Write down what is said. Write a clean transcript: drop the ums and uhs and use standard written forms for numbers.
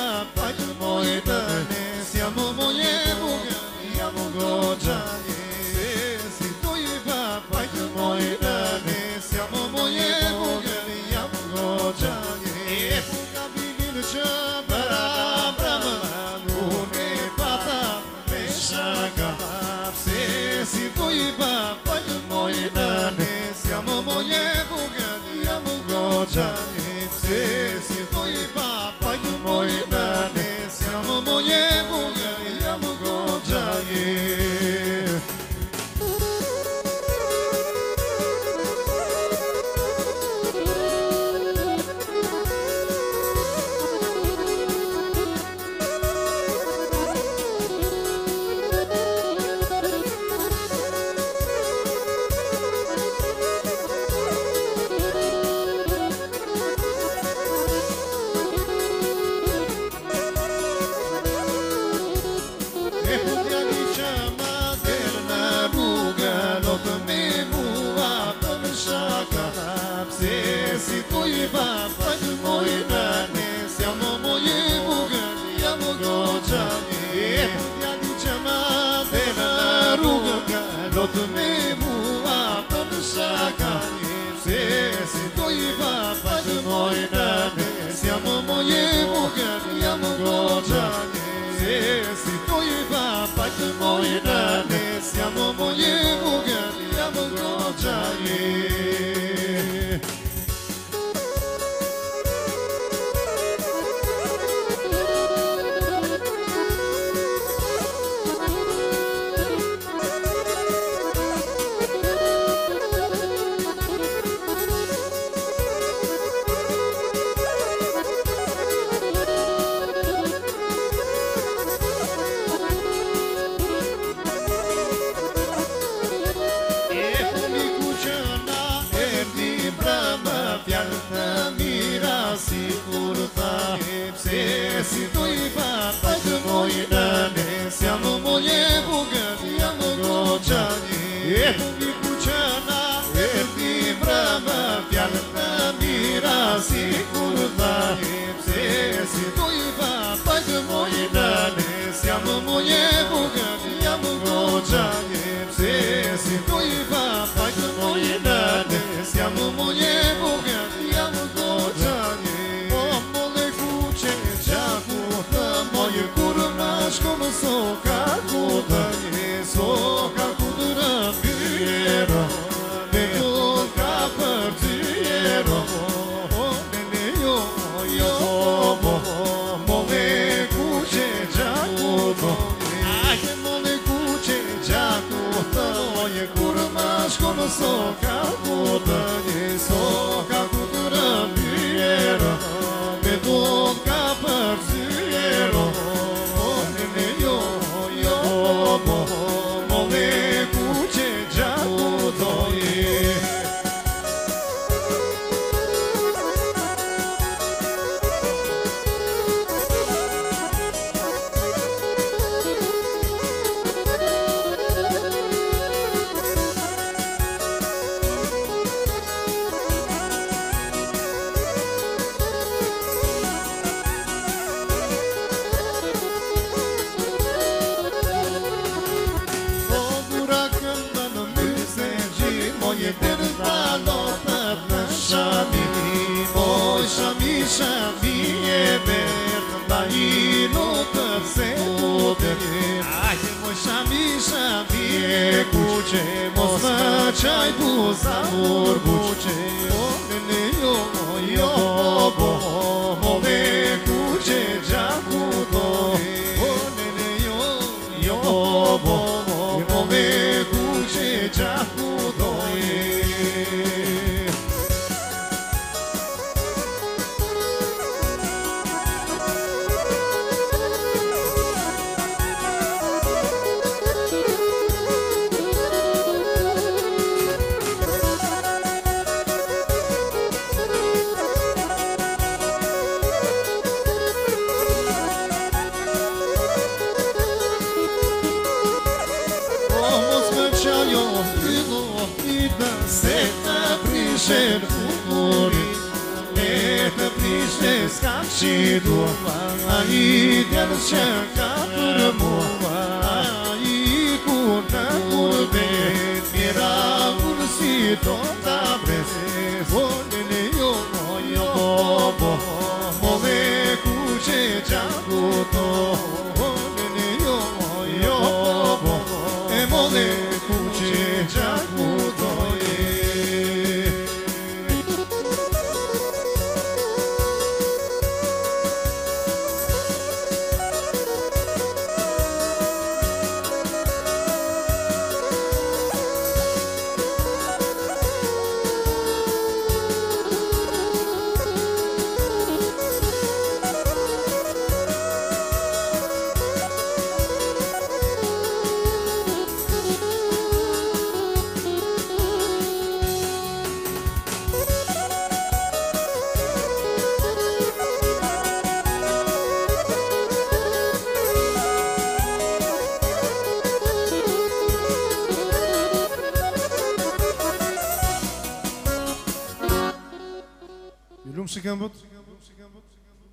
papaj të mojtane, siamo moje buga, jamo gođanje. Si tvoji papaj të mojtane, siamo moje buga, jamo gođanje. Puka bigin që bëra brama, une pata me shaka. Si tvoji papaj të mojtane, siamo moje buga, jamo gođanje. Si tvoji papaj të mojtane, siamo moje buga, jamo gođanje. Si tvoji papaj të mojtane, siamo moje buga, jamo gođanje. Djali që ma dhe në rrugë, do të me mua për në shaka. Si tvoji papaj të mojtane, siamo moje buga, jamo gođanje. Si tvoji papaj të mojtane, siamo moje buga, jamo gođanje. Si tvoji papaj të mojtane, siamo moje buga, jamo gođanje. Mi kuqana erdi mbrëmë, fjallët të mira si kur thajem. Si tvoji papaj të mojtane, siamo moje buga, jamo gođanje. Si tvoji papaj të mojtane, siamo moje buga, jamo gođanje. Moje kurma shkomë soka kudanje, soka kudra pyero, me do ka për tyero. Nene jo, mole kuqe gjakuto, mole kuqe gjakuto. Moje kurma shkomë soka kudanje, soka kudra pyero, me do ka për tyero. Mole kuqe gjakuto. Shami e mërë mba I notër se totër. Moj shami e kuqe, mos më qaj buza mur buqe. Nene jo, mole kuqe gjakuto. Nene jo, mole kuqe gjakuto. Se të prishen futurin, me të prishen ishte s'ka që dua, a I djelës që ka për mua, a I kur në kur vet, mira kur si do t'a preses, o nene jo bo, mo me ku që gjaku to, o nene jo bo, e mo me ku që gjaku to Lumë që këmë bëtë?